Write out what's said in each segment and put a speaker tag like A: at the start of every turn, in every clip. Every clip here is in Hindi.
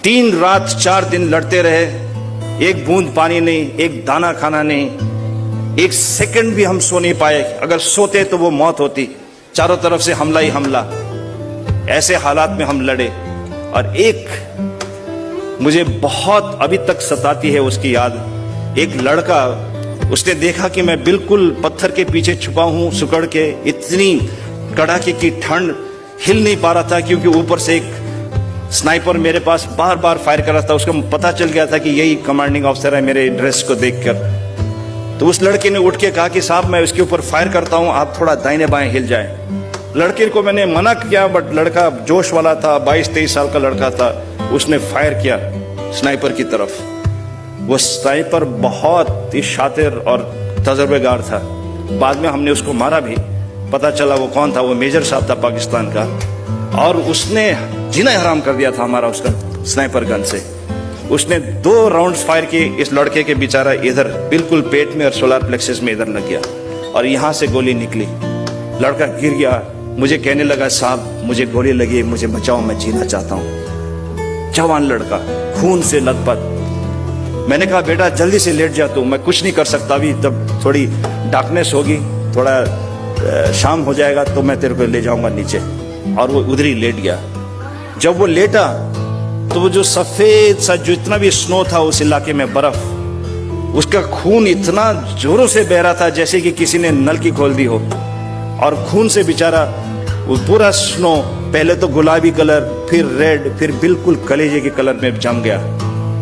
A: 3 रात 4 दिन लड़ते रहे, एक बूंद पानी नहीं, एक दाना खाना नहीं, एक सेकंड भी हम सो नहीं पाए। अगर सोते तो वो मौत होती, चारों तरफ से हमला ही हमला। ऐसे हालात में हम लड़े। और एक मुझे बहुत अभी तक सताती है उसकी याद। एक लड़का, उसने देखा कि मैं बिल्कुल पत्थर के पीछे छुपा हूं सुकड़ के, इतनी कड़ाके की ठंड, हिल नहीं पा रहा था क्योंकि ऊपर से एक स्नाइपर मेरे पास बार बार फायर कर रहा था। उसको पता चल गया था कि यही कमांडिंग ऑफिसर है मेरे ड्रेस को देखकर। तो उस लड़के ने उठ के कहा कि साहब मैं उसके ऊपर फायर करता हूं, आप थोड़ा दाहिने बाएं हिल जाएं। लड़के को मैंने मना किया, बट लड़का जोश वाला था, 22-23 साल का लड़का था। उसने फायर किया स्नाइपर की तरफ। वो स्नाइपर बहुत ही शातिर और तजुर्बेकार था। बाद में हमने उसको मारा भी, पता चला वो कौन था। वो मेजर साहब था पाकिस्तान का, और उसने जीना हराम कर दिया था हमारा उसका स्नाइपर गन से। उसने 2 राउंड्स फायर किए। इस लड़के के बेचारा इधर बिल्कुल पेट में और सोलर प्लेक्सस में इधर लग गया, और यहां से गोली निकली। लड़का गिर गया। मुझे कहने लगा साहब मुझे गोली लगी, मुझे बचाओ, मैं जीना चाहता हूं। जवान लड़का, खून से लथपथ। मैंने कहा बेटा जल्दी से लेट जा तू, मैं कुछ नहीं कर सकता अभी, तब थोड़ी डार्कनेस होगी, थोड़ा शाम हो जाएगा तो मैं तेरे को ले जाऊंगा नीचे। और वो उधर ही लेट गया। जब वो लेटा तो वो जो सफेद सा जो इतना भी स्नो था उस इलाके में, बर्फ, उसका खून इतना जोरों से बह रहा था जैसे कि किसी ने नल की खोल दी हो। और खून से बेचारा वो पूरा स्नो पहले तो गुलाबी कलर, फिर रेड, फिर बिल्कुल कलेजे के कलर में जम गया।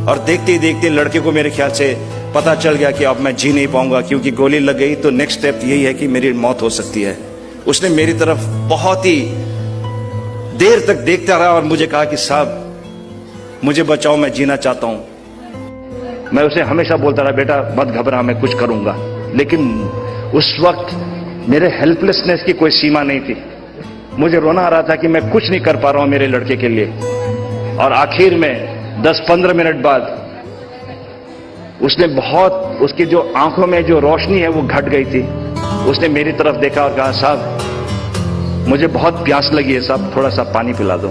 A: और देखते ही देखते लड़के को मेरे ख्याल से पता चल गया कि अब मैं जी नहीं पाऊंगा, क्योंकि गोली लग गई तो नेक्स्ट स्टेप यही है कि मेरी मौत हो सकती है। उसने मेरी तरफ बहुत ही देर तक देखता रहा और मुझे कहा कि साहब मुझे बचाओ, मैं जीना चाहता हूं। मैं उसे हमेशा बोलता रहा बेटा मत घबरा, मैं कुछ करूंगा। लेकिन उस वक्त मेरे हेल्पलेसनेस की कोई सीमा नहीं थी। मुझे रोना आ रहा था कि मैं कुछ नहीं कर पा रहा हूं मेरे लड़के के लिए। और आखिर में 10-15 मिनट बाद उसने बहुत, उसकी जो आंखों में जो रोशनी है वो घट गई थी। उसने मेरी तरफ देखा और कहा साहब मुझे बहुत प्यास लगी है साहब, थोड़ा सा पानी पिला दो।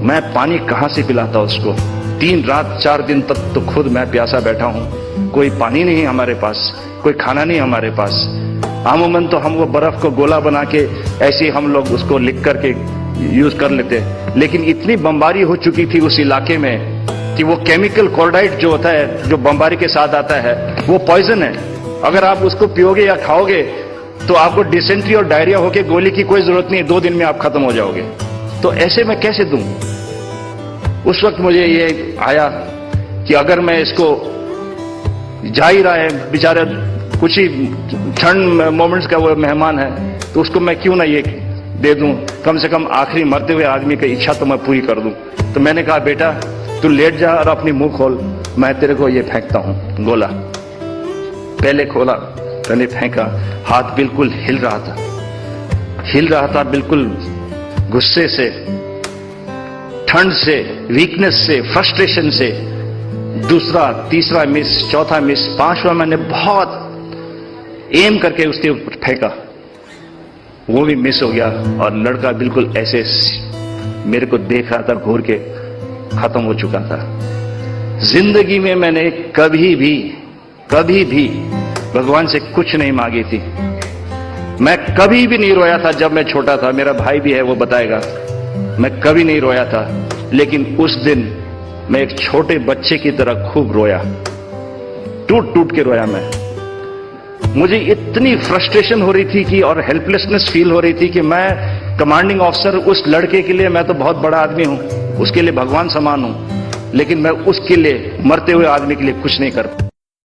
A: मैं पानी कहां से पिलाता उसको? 3 रात 4 दिन तक तो खुद मैं प्यासा बैठा हूं। कोई पानी नहीं हमारे पास, कोई खाना नहीं हमारे पास। अमूमन तो हम वो बर्फ को गोला बना के ऐसे हम लोग उसको लिख करके यूज कर लेते, लेकिन इतनी बमबारी हो चुकी थी उस इलाके में कि वो केमिकल क्लोराइड जो होता है, जो बमबारी के साथ आता है, वो पॉइजन है। अगर आप उसको पियोगे या खाओगे तो आपको डिसेंट्री और डायरिया होके गोली की कोई जरूरत नहीं, 2 दिन में आप खत्म हो जाओगे। तो ऐसे में कैसे दूं? उस वक्त मुझे ये आया कि अगर मैं इसको, जा ही रहा है बेचारा, कुछ ही क्षण मोमेंट्स का वो मेहमान है, तो उसको मैं क्यों ना ये दे दूं, कम से कम आखिरी मरते हुए आदमी की इच्छा तो मैं पूरी कर दूं। तो मैंने कहा बेटा तू लेट जा और अपनी मुंह खोल, मैं तेरे को ये फेंकता हूं गोला। पहले खोला, पहले फेंका, हाथ बिल्कुल हिल रहा था बिल्कुल गुस्से से, ठंड से, वीकनेस से, फ्रस्ट्रेशन से। दूसरा, तीसरा मिस, चौथा मिस, 5वां मैंने बहुत एम करके उसके ऊपर फेंका, वो भी मिस हो गया। और लड़का बिल्कुल ऐसे मेरे को देख रहा था, घूर के खत्म हो चुका था। जिंदगी में मैंने कभी भी भगवान से कुछ नहीं मांगी थी। मैं कभी भी नहीं रोया था जब मैं छोटा था, मेरा भाई भी है वो बताएगा, मैं कभी नहीं रोया था। लेकिन उस दिन मैं एक छोटे बच्चे की तरह खूब रोया, टूट टूट के रोया मैं। मुझे इतनी फ्रस्ट्रेशन हो रही थी कि, और हेल्पलेसनेस फील हो रही थी कि मैं कमांडिंग ऑफिसर, उस लड़के के लिए मैं तो बहुत बड़ा आदमी हूं, उसके लिए भगवान समान हूं, लेकिन मैं उसके लिए, मरते हुए आदमी के लिए कुछ नहीं कर